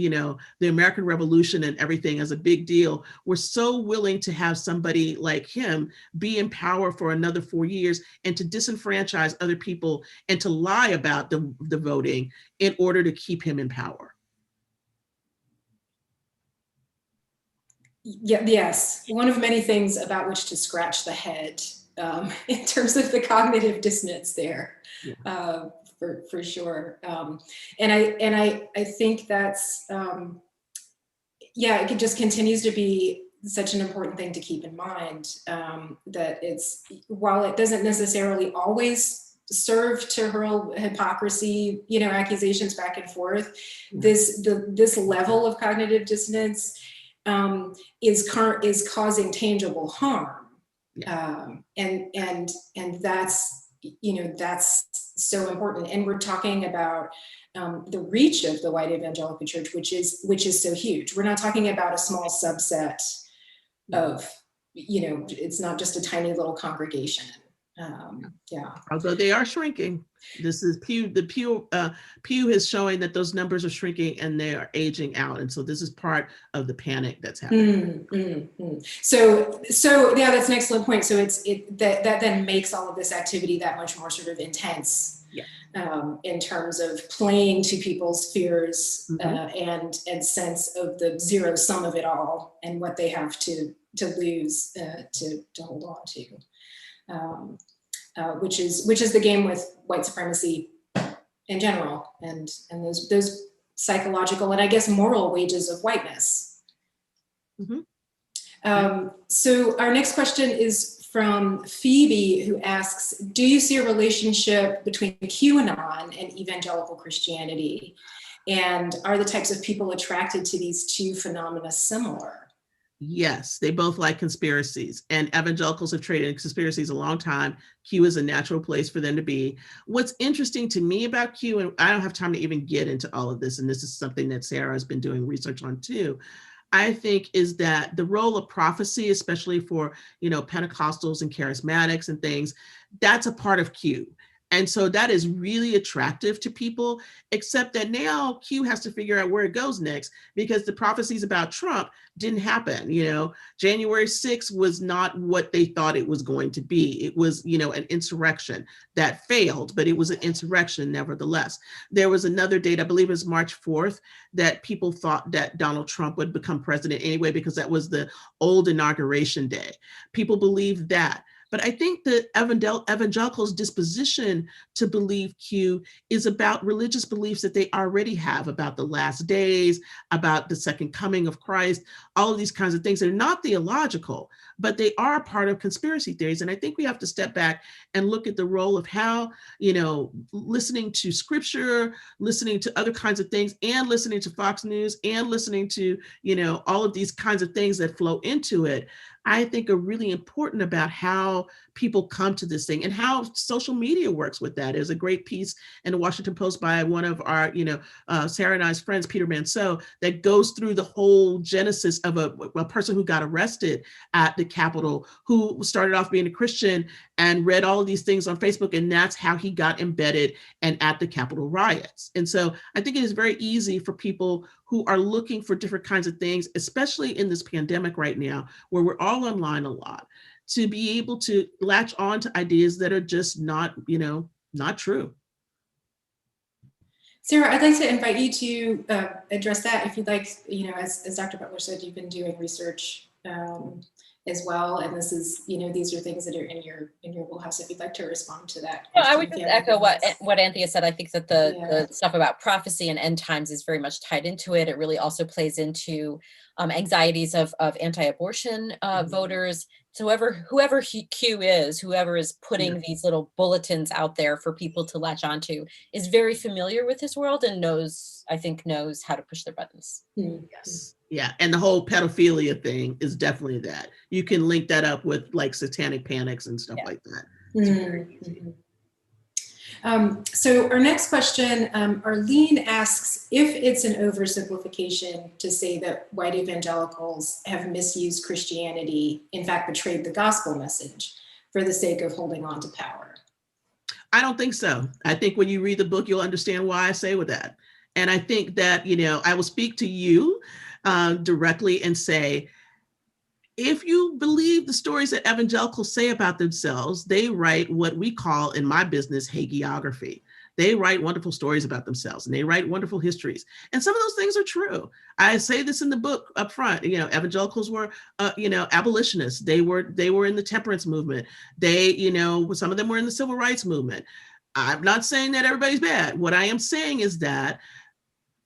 the American Revolution and everything as a big deal, were so willing to have somebody like him be in power for another 4 years and to disenfranchise other people and to lie about the voting in order to keep him in power. Yeah, yes, one of many things about which to scratch the head in terms of the cognitive dissonance there, yeah. For sure. And I think that's, it just continues to be such an important thing to keep in mind, that while it doesn't necessarily always serve to hurl hypocrisy, accusations back and forth, this level of cognitive dissonance is causing tangible harm, and that's so important. And we're talking about the reach of the white evangelical church, which is so huge. We're not talking about a small subset of, it's not just a tiny little congregation. Although they are shrinking. This is Pew. The Pew is showing that those numbers are shrinking and they are aging out, and so this is part of the panic that's happening. So yeah, that's an excellent point. So that then makes all of this activity that much more sort of intense, in terms of playing to people's fears, and sense of the zero sum of it all and what they have to lose to hold on to. Which is the game with white supremacy in general, and those psychological and I guess moral wages of whiteness. So our next question is from Phoebe, who asks, do you see a relationship between QAnon and evangelical Christianity? And are the types of people attracted to these two phenomena similar? Yes, they both like conspiracies, and evangelicals have traded in conspiracies a long time. Q is a natural place for them to be. What's interesting to me about Q, and I don't have time to even get into all of this, and this is something that Sarah has been doing research on too, I think, is that the role of prophecy, especially for, Pentecostals and charismatics and things, that's a part of Q. And so that is really attractive to people, except that now Q has to figure out where it goes next, because the prophecies about Trump didn't happen. January 6th was not what they thought it was going to be. It was, an insurrection that failed, but it was an insurrection nevertheless. There was another date, I believe it was March 4th, that people thought that Donald Trump would become president anyway, because that was the old inauguration day. People believed that. But I think the evangelicals' disposition to believe Q is about religious beliefs that they already have about the last days, about the second coming of Christ, all of these kinds of things. They're not theological, but they are part of conspiracy theories. And I think we have to step back and look at the role of how, listening to scripture, listening to other kinds of things, and listening to Fox News, and listening to, all of these kinds of things that flow into it, I think are really important about how people come to this thing and how social media works with that. There's a great piece in the Washington Post by one of our, Sarah and I's friends, Peter Manseau, that goes through the whole genesis of a person who got arrested at the Capitol, who started off being a Christian and read all of these things on Facebook, and that's how he got embedded and at the Capitol riots. And so I think it is very easy for people who are looking for different kinds of things, especially in this pandemic right now, where we're all online a lot, to be able to latch on to ideas that are just not true. Sarah, I'd like to invite you to address that if you'd like. As Dr. Butler said, you've been doing research as well, and this is, these are things that are in your wheelhouse. If you'd like to respond to that. Well, I would just echo what Anthea said. I think that the stuff about prophecy and end times is very much tied into it. It really also plays into anxieties of anti-abortion voters. So whoever Q is, whoever is putting these little bulletins out there for people to latch onto, is very familiar with this world and knows how to push their buttons. Yes. Yeah. And the whole pedophilia thing is definitely that. You can link that up with like satanic panics and stuff like that. It's very easy. So our next question, Arlene asks if it's an oversimplification to say that white evangelicals have misused Christianity, in fact, betrayed the gospel message for the sake of holding on to power. I don't think so. I think when you read the book, you'll understand why I say with that. And I think that, I will speak to you directly and say, if you believe the stories that evangelicals say about themselves, they write what we call in my business hagiography. They write wonderful stories about themselves and they write wonderful histories. And some of those things are true. I say this in the book up front. Evangelicals were, abolitionists. They were in the temperance movement. Some of them were in the civil rights movement. I'm not saying that everybody's bad. What I am saying is that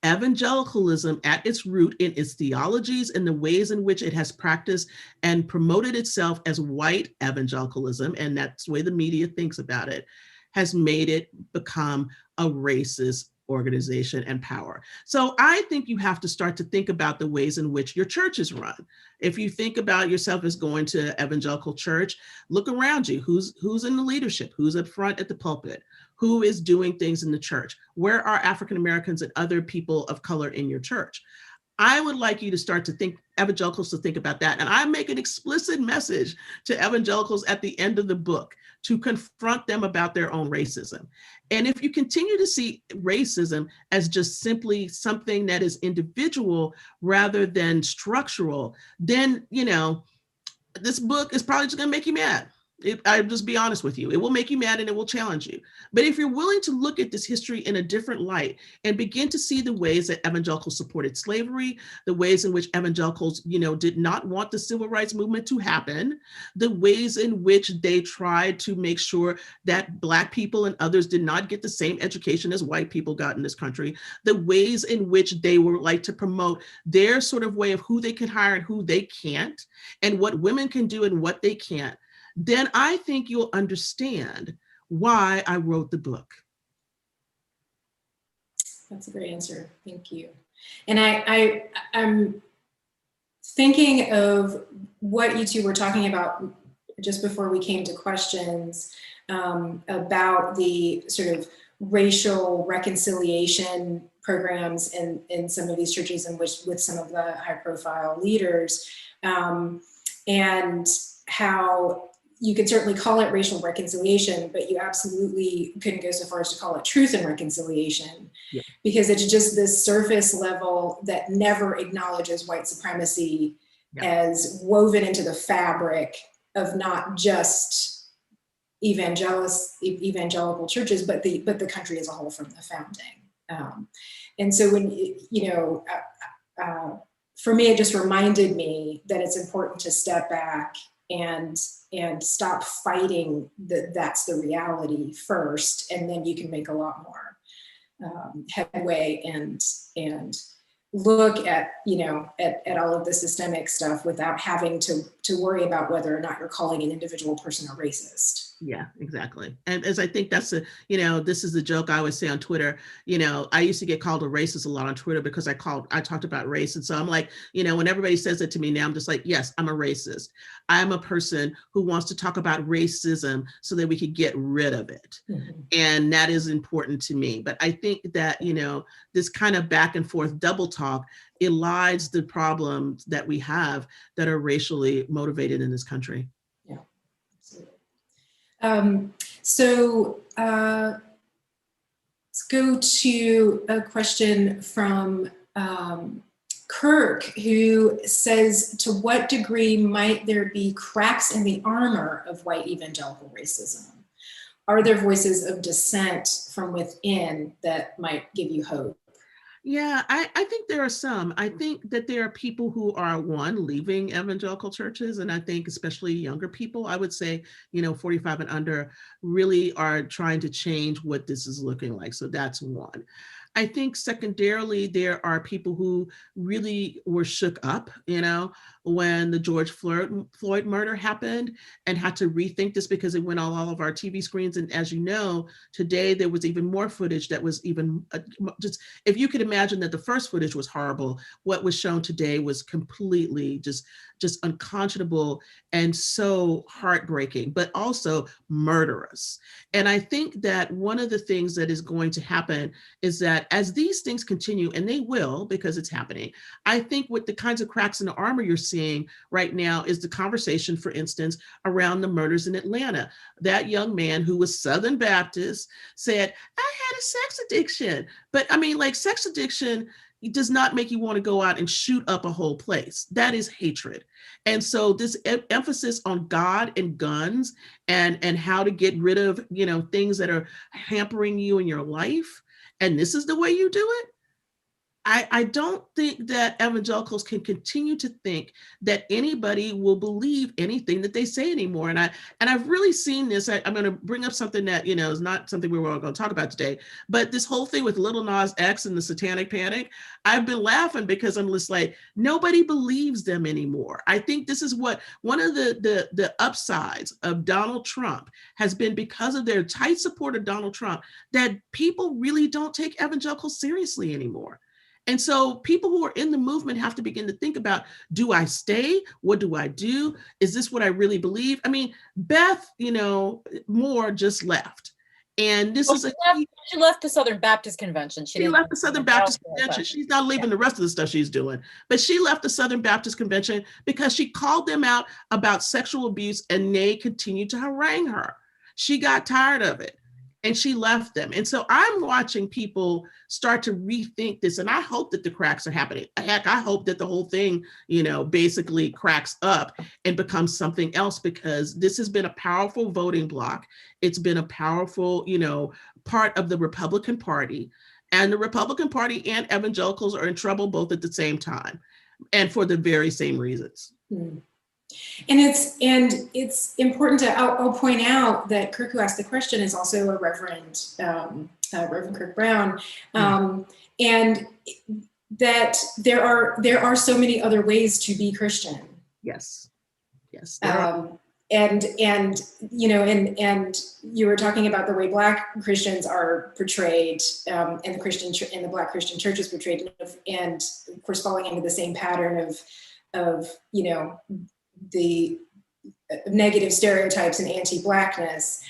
evangelicalism at its root, in its theologies and the ways in which it has practiced and promoted itself as white evangelicalism, and that's the way the media thinks about it, has made it become a racist organization and power. So I think you have to start to think about the ways in which your church is run. If you think about yourself as going to evangelical church, look around you. Who's in the leadership? Who's up front at the pulpit? Who is doing things in the church? Where are African Americans and other people of color in your church? I would like you to start to think, evangelicals to think about that. And I make an explicit message to evangelicals at the end of the book to confront them about their own racism. And if you continue to see racism as just simply something that is individual rather than structural, then, this book is probably just gonna make you mad. I'll just be honest with you. It will make you mad and it will challenge you. But if you're willing to look at this history in a different light and begin to see the ways that evangelicals supported slavery, the ways in which evangelicals, did not want the civil rights movement to happen, the ways in which they tried to make sure that Black people and others did not get the same education as white people got in this country, the ways in which they were like to promote their sort of way of who they can hire and who they can't, and what women can do and what they can't, then I think you'll understand why I wrote the book. That's a great answer. Thank you. And I'm thinking of what you two were talking about just before we came to questions about the sort of racial reconciliation programs in some of these churches and with some of the high profile leaders, and how you could certainly call it racial reconciliation, but you absolutely couldn't go so far as to call it truth and reconciliation, because it's just this surface level that never acknowledges white supremacy as woven into the fabric of not just evangelical churches, but the country as a whole from the founding. And so when, for me, it just reminded me that it's important to step back and stop fighting that's the reality first, and then you can make a lot more headway and look at at all of the systemic stuff without having to worry about whether or not you're calling an individual person a racist. Yeah, exactly. And as I think that's this is the joke I always say on Twitter. I used to get called a racist a lot on Twitter because I talked about race. And so I'm like, when everybody says it to me now, I'm just like, yes, I'm a racist. I'm a person who wants to talk about racism so that we could get rid of it. Mm-hmm. And that is important to me. But I think that, this kind of back and forth double talk elides the problems that we have that are racially motivated in this country. Yeah, absolutely. So let's go to a question from Kirk, who says, to what degree might there be cracks in the armor of white evangelical racism? Are there voices of dissent from within that might give you hope? Yeah, I think there are some. I think that there are people who are, leaving evangelical churches. And I think especially younger people, I would say, 45 and under, really are trying to change what this is looking like. So that's one. I think secondarily, there are people who really were shook up, when the George Floyd murder happened, and had to rethink this because it went on all of our TV screens. And as you know, today there was even more footage that was even just, if you could imagine that the first footage was horrible, what was shown today was completely just unconscionable and so heartbreaking, but also murderous. And I think that one of the things that is going to happen is that as these things continue, and they will because it's happening, I think with the kinds of cracks in the armor you're seeing right now is the conversation, for instance, around the murders in Atlanta. That young man who was Southern Baptist said, I had a sex addiction. But I mean, like, sex addiction, it does not make you want to go out and shoot up a whole place. That is hatred. And so this emphasis on God and guns and how to get rid of, things that are hampering you in your life, and this is the way you do it. I don't think that evangelicals can continue to think that anybody will believe anything that they say anymore. And I've really seen this. I'm going to bring up something that, is not something we're going to talk about today, but this whole thing with Lil Nas X and the Satanic Panic, I've been laughing because I'm just like, nobody believes them anymore. I think this is what one of the upsides of Donald Trump has been, because of their tight support of Donald Trump, that people really don't take evangelicals seriously anymore. And so people who are in the movement have to begin to think about, do I stay? What do I do? Is this what I really believe? I mean, Beth, Moore just left. And this is she left the Southern Baptist Convention. She left the Southern Baptist Convention. She's not leaving the rest of the stuff she's doing, but she left the Southern Baptist Convention because she called them out about sexual abuse, and they continued to harangue her. She got tired of it, and she left them. And so I'm watching people start to rethink this, and I hope that the cracks are happening. Heck, I hope that the whole thing, basically cracks up and becomes something else, because this has been a powerful voting bloc. It's been a powerful, part of the Republican Party, and the Republican Party and evangelicals are in trouble both at the same time, and for the very same reasons. And it's important to, I'll point out that Kirk, who asked the question, is also a Reverend Kirk Brown, and that there are so many other ways to be Christian. Yes. And you were talking about the way Black Christians are portrayed, and the Black Christian church is portrayed, and of course falling into the same pattern of the negative stereotypes and anti-Blackness,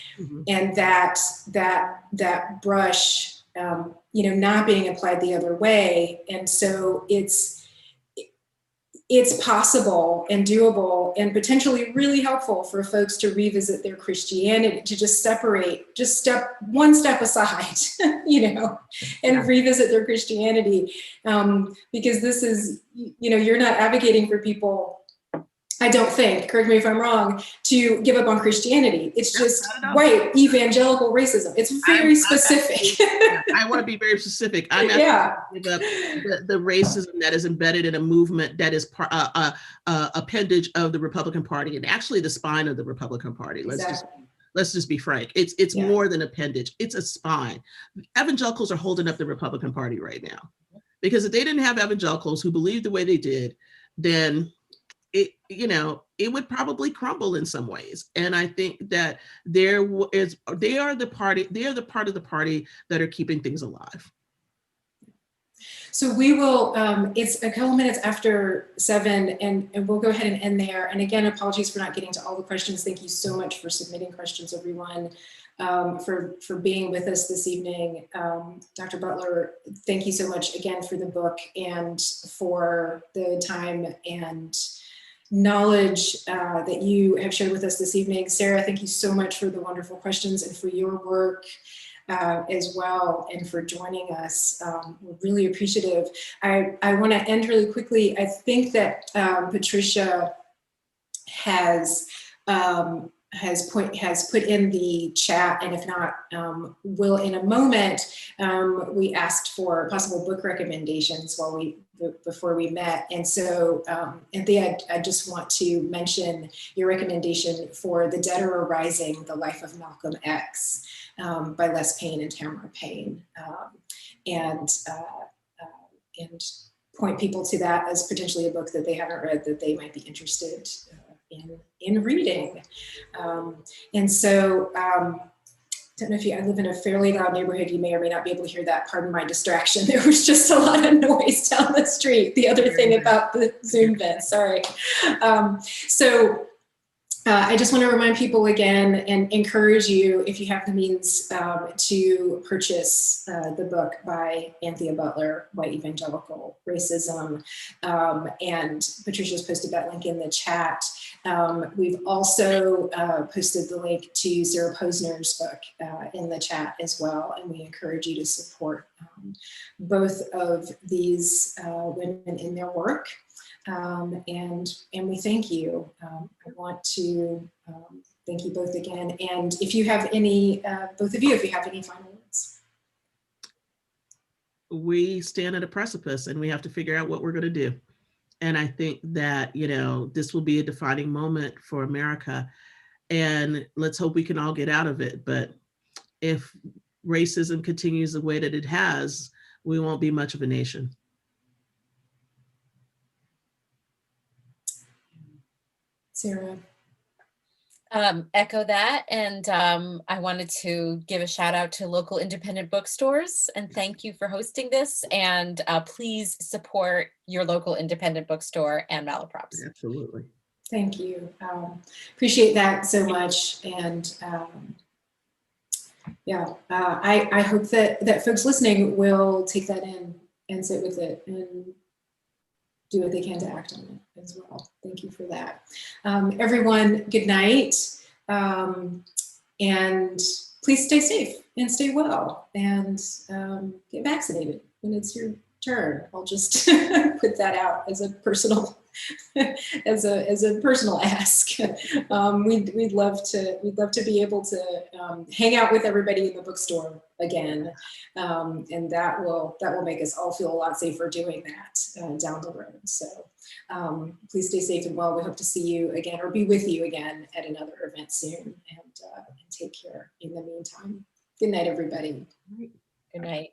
and that brush, not being applied the other way. And so it's possible and doable and potentially really helpful for folks to revisit their Christianity, to just step one step aside, and revisit their Christianity, because this is, you're not advocating for people, I don't think, correct me if I'm wrong, to give up on Christianity. It's just white evangelical racism. It's very specific. I want to be very specific. I'm asking to give up the racism that is embedded in a movement that is appendage of the Republican Party, and actually the spine of the Republican Party. Let's just be frank. It's more than appendage. It's a spine. Evangelicals are holding up the Republican Party right now, because if they didn't have evangelicals who believed the way they did, then it would probably crumble in some ways. And I think that they are the part of the party that are keeping things alive. So we will, it's a couple minutes after 7, and we'll go ahead and end there. And again, apologies for not getting to all the questions. Thank you so much for submitting questions, everyone, for being with us this evening. Dr. Butler, thank you so much again for the book and for the time and knowledge that you have shared with us this evening. Sarah, thank you so much for the wonderful questions and for your work as well, and for joining us. We're really appreciative. I want to end really quickly. I think that Patricia has put in the chat, and if not, will in a moment. We asked for possible book recommendations before we met, and so Anthea, I just want to mention your recommendation for The Dead Are Arising: The Life of Malcolm X by Les Payne and Tamara Payne, and point people to that as potentially a book that they haven't read that they might be interested in reading. And so, don't know if I live in a fairly loud neighborhood, you may or may not be able to hear that. Pardon my distraction. There was just a lot of noise down the street. The other thing about the Zoom vent, sorry. So I just want to remind people again and encourage you, if you have the means, to purchase the book by Anthea Butler, White Evangelical Racism. And Patricia's posted that link in the chat. We've also posted the link to Sarah Posner's book in the chat as well. And we encourage you to support both of these women in their work. And we thank you. I want to thank you both again. And if you have any, both of you, if you have any final words. We stand at a precipice and we have to figure out what we're going to do. And I think that, you know, this will be a defining moment for America. And let's hope we can all get out of it. But if racism continues the way that it has, we won't be much of a nation. Sarah. Echo that. And I wanted to give a shout out to local independent bookstores and thank you for hosting this. And please support your local independent bookstore and Malaprops. Absolutely. Thank you. Appreciate that so much. And yeah, I hope that folks listening will take that in and sit with it and do what they can to act on it as well. Thank you for that. Everyone, good night. And please stay safe and stay well and get vaccinated when it's your turn. I'll just put that out as a personal as a personal ask. We'd love to be able to hang out with everybody in the bookstore again, and that will make us all feel a lot safer doing that down the road. So please stay safe and well. We hope to see you again or be with you again at another event soon. And take care in the meantime. Good night, everybody. Good night.